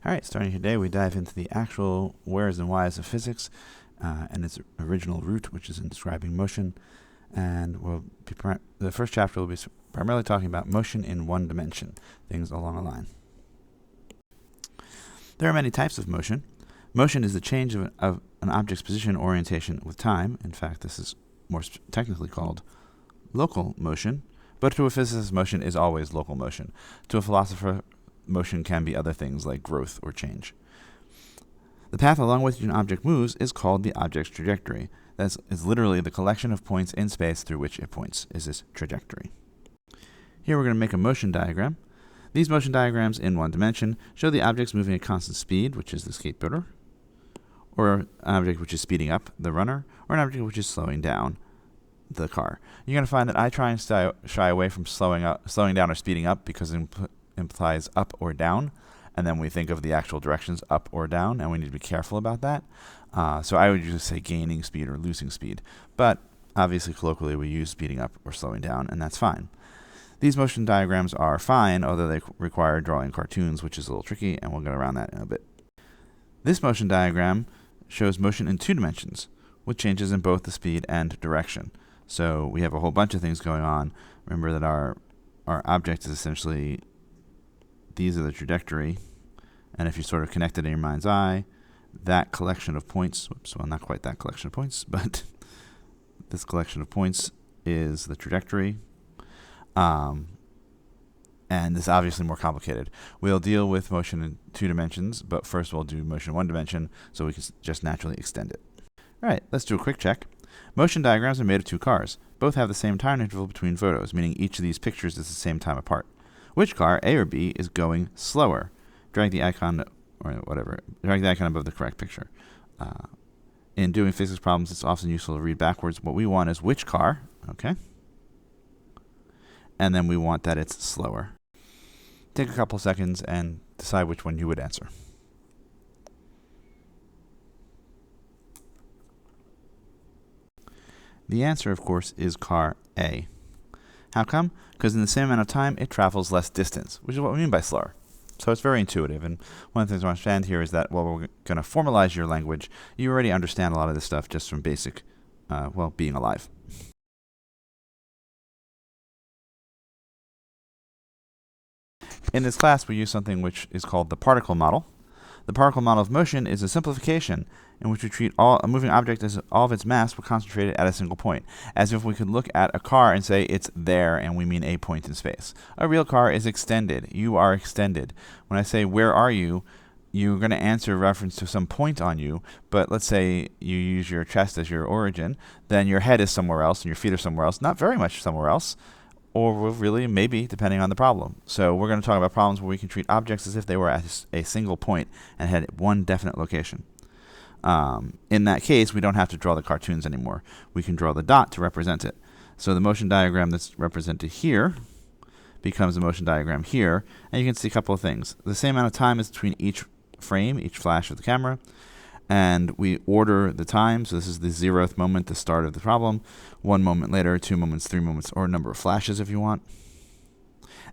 Alright, starting today, we dive into the actual wheres and whys of physics and its original root, which is in describing motion. And the first chapter will be primarily talking about motion in one dimension, things along a line. There are many types of motion. Motion is the change of an object's position orientation with time. In fact, this is more technically called local motion. But to a physicist, motion is always local motion. To a philosopher, motion can be other things like growth or change. The path along which an object moves is called the object's trajectory. That is literally the collection of points in space through which it points, is its trajectory. Here we're going to make a motion diagram. These motion diagrams in one dimension show the objects moving at constant speed, which is the skateboarder, or an object which is speeding up, the runner, or an object which is slowing down, the car. You're going to find that I try and shy away from slowing down or speeding up because it implies up or down, and then we think of the actual directions up or down, and we need to be careful about that. So I would usually say gaining speed or losing speed, but obviously colloquially we use speeding up or slowing down, and that's fine. These motion diagrams are fine, although they require drawing cartoons, which is a little tricky, and we'll get around that in a bit. This motion diagram shows motion in two dimensions, with changes in both the speed and direction. So we have a whole bunch of things going on. Remember that our object is essentially, these are the trajectory, and if you sort of connect it in your mind's eye, that collection of points, well, not quite that collection of points, but this collection of points is the trajectory. And this is obviously more complicated. We'll deal with motion in two dimensions, but first we'll do motion in one dimension so we can just naturally extend it. All right, let's do a quick check. Motion diagrams are made of two cars. Both have the same time interval between photos, meaning each of these pictures is the same time apart. Which car, A or B, is going slower? Drag the icon, or whatever, drag the icon above the correct picture. In doing physics problems, it's often useful to read backwards. What we want is which car, okay? And then we want that it's slower. Take a couple seconds and decide which one you would answer. The answer, of course, is car A. How come? Because in the same amount of time, it travels less distance, which is what we mean by slower. So it's very intuitive. And one of the things I understand here is that while we're going to formalize your language, you already understand a lot of this stuff just from basic, being alive. In this class, we use something which is called the particle model. The particle model of motion is a simplification in which we treat a moving object as all of its mass were concentrated at a single point, as if we could look at a car and say it's there, and we mean a point in space. A real car is extended. You are extended. When I say, where are you, you're going to answer reference to some point on you, but let's say you use your chest as your origin, then your head is somewhere else, and your feet are somewhere else, not very much somewhere else, or really, maybe, depending on the problem. So we're going to talk about problems where we can treat objects as if they were at a single point and had one definite location. In that case, we don't have to draw the cartoons anymore. We can draw the dot to represent it. So the motion diagram that's represented here becomes a motion diagram here, and you can see a couple of things. The same amount of time is between each frame, each flash of the camera, and we order the time. So this is the 0th moment, the start of the problem. 1 moment later, 2 moments, 3 moments, or a number of flashes if you want.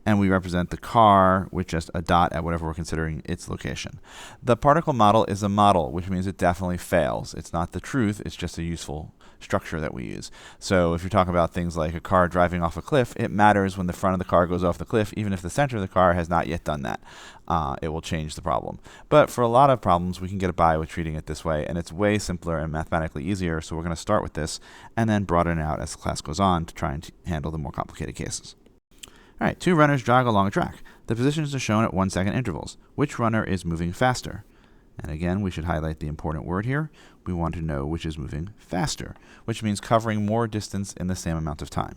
And we represent the car with just a dot at whatever we're considering its location. The particle model is a model, which means it definitely fails. It's not the truth, it's just a useful structure that we use. So if you're talking about things like a car driving off a cliff, it matters when the front of the car goes off the cliff, even if the center of the car has not yet done that. It will change the problem. But for a lot of problems, we can get by with treating it this way, and it's way simpler and mathematically easier, so we're going to start with this and then broaden it out as the class goes on to try and handle the more complicated cases. All right, two runners jog along a track. The positions are shown at 1-second intervals. Which runner is moving faster? And again, we should highlight the important word here. We want to know which is moving faster, which means covering more distance in the same amount of time.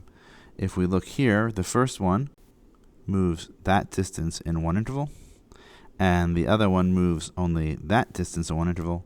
If we look here, the first one moves that distance in one interval, and the other one moves only that distance in one interval.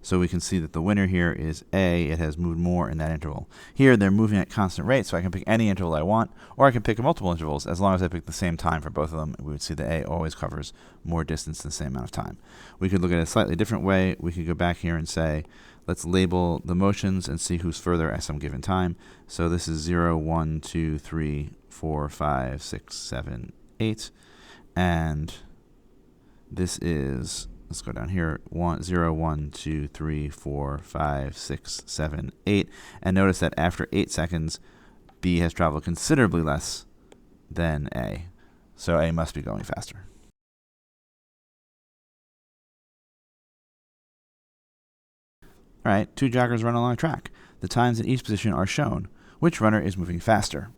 So we can see that the winner here is A. It has moved more in that interval. Here, they're moving at constant rate, so I can pick any interval I want, or I can pick multiple intervals. As long as I pick the same time for both of them, we would see that A always covers more distance in the same amount of time. We could look at it a slightly different way. We could go back here and say, let's label the motions and see who's further at some given time. So this is 0, 1, 2, 3, 4, 5, 6, 7, 8. And this is let's go down here, 0, 1, 2, 3, 4, 5, 6, 7, 8. And notice that after 8 seconds, B has traveled considerably less than A. So A must be going faster. All right, 2 joggers run along a track. The times in each position are shown. Which runner is moving faster?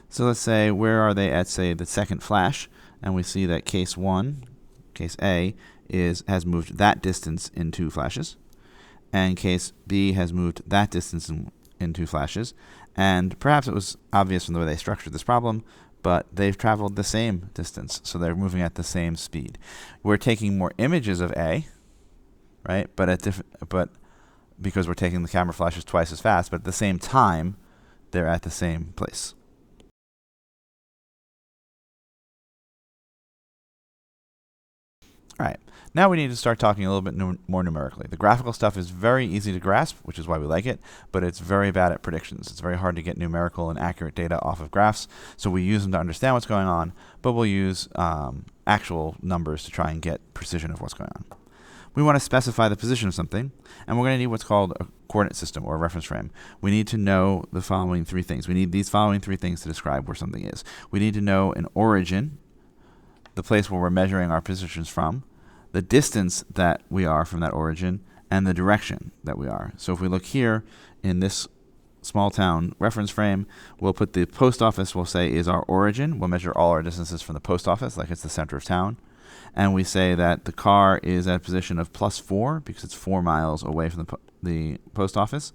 So let's say, where are they at, say, the second flash? And we see that case 1, case A, has moved that distance in 2 flashes. And case B has moved that distance in 2 flashes. And perhaps it was obvious from the way they structured this problem, but they've traveled the same distance, so they're moving at the same speed. We're taking more images of A, right? But because we're taking the camera flashes twice as fast, but at the same time, they're at the same place. All right, now we need to start talking a little bit more numerically. The graphical stuff is very easy to grasp, which is why we like it, but it's very bad at predictions. It's very hard to get numerical and accurate data off of graphs, so we use them to understand what's going on, but we'll use actual numbers to try and get precision of what's going on. We want to specify the position of something, and we're going to need what's called a coordinate system or a reference frame. We need to know the following 3 things. We need these following 3 things to describe where something is. We need to know an origin, the place where we're measuring our positions from, the distance that we are from that origin, and the direction that we are. So if we look here in this small town reference frame, we'll put the post office, we'll say, is our origin. We'll measure all our distances from the post office like it's the center of town. And we say that the car is at a position of +4 because it's 4 miles away from the post office.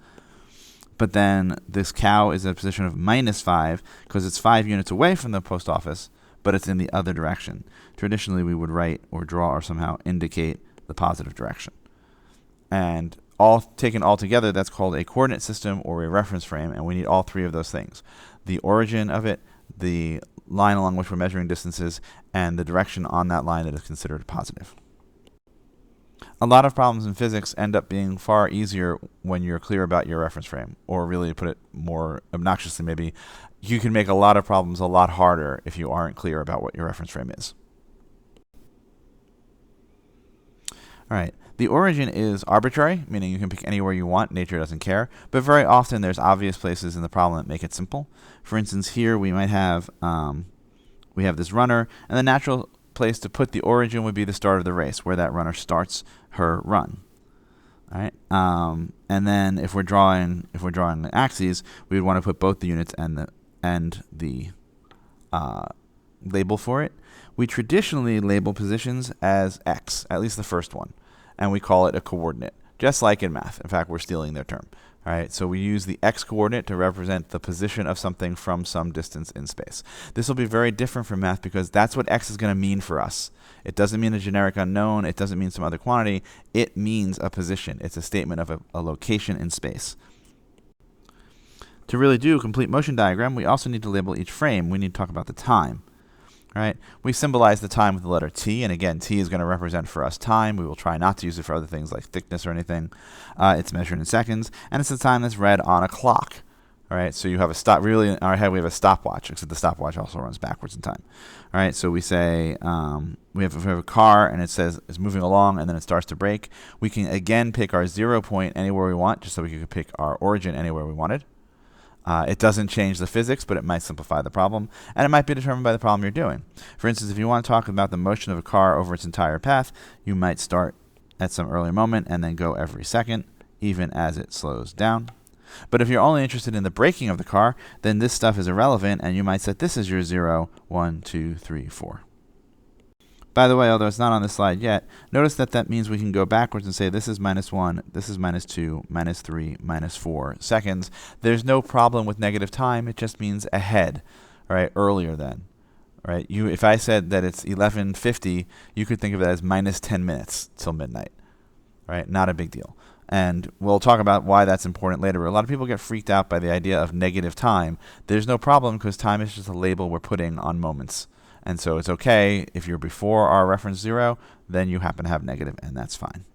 But then this cow is at a position of -5 because it's 5 units away from the post office, but it's in the other direction. Traditionally, we would write or draw or somehow indicate the positive direction. And taken all together, that's called a coordinate system or a reference frame, and we need all 3 of those things. The origin of it, the line along which we're measuring distances, and the direction on that line that is considered positive. A lot of problems in physics end up being far easier when you're clear about your reference frame, or really, to put it more obnoxiously, maybe you can make a lot of problems a lot harder if you aren't clear about what your reference frame is. All right, the origin is arbitrary, meaning you can pick anywhere you want. Nature doesn't care. But very often there's obvious places in the problem that make it simple. For instance, here we might have we have this runner, and the natural place to put the origin would be the start of the race, where that runner starts her run. All right, and then if we're drawing the axes, we would want to put both the units and the label for it. We traditionally label positions as x, at least the first one, and we call it a coordinate, just like in math. In fact, we're stealing their term. All right, so we use the x coordinate to represent the position of something from some distance in space. This will be very different from math because that's what x is going to mean for us. It doesn't mean a generic unknown. It doesn't mean some other quantity. It means a position. It's a statement of a location in space. To really do a complete motion diagram, we also need to label each frame. We need to talk about the time. All right, we symbolize the time with the letter t, and again, t is going to represent for us time. We will try not to use it for other things like thickness or anything. It's measured in seconds, and it's the time that's read on a clock. All right, so you have a stop. Really, in our head, we have a stopwatch, except the stopwatch also runs backwards in time. All right, so we say we have a car, and it says it's moving along, and then it starts to brake. We can again pick our 0 point anywhere we want, just so we could pick our origin anywhere we wanted. It doesn't change the physics, but it might simplify the problem, and it might be determined by the problem you're doing. For instance, if you want to talk about the motion of a car over its entire path, you might start at some earlier moment and then go every second, even as it slows down. But if you're only interested in the braking of the car, then this stuff is irrelevant, and you might set this as your 0, 1, 2, 3, 4. By the way, although it's not on this slide yet, notice that means we can go backwards and say this is -1, this is -2, -3, -4 seconds. There's no problem with negative time. It just means ahead, right? Earlier than, right? If I said that it's 11:50, you could think of it as -10 minutes till midnight, right? Not a big deal. And we'll talk about why that's important later. A lot of people get freaked out by the idea of negative time. There's no problem because time is just a label we're putting on moments. And so it's okay if you're before our reference 0, then you happen to have negative, and that's fine.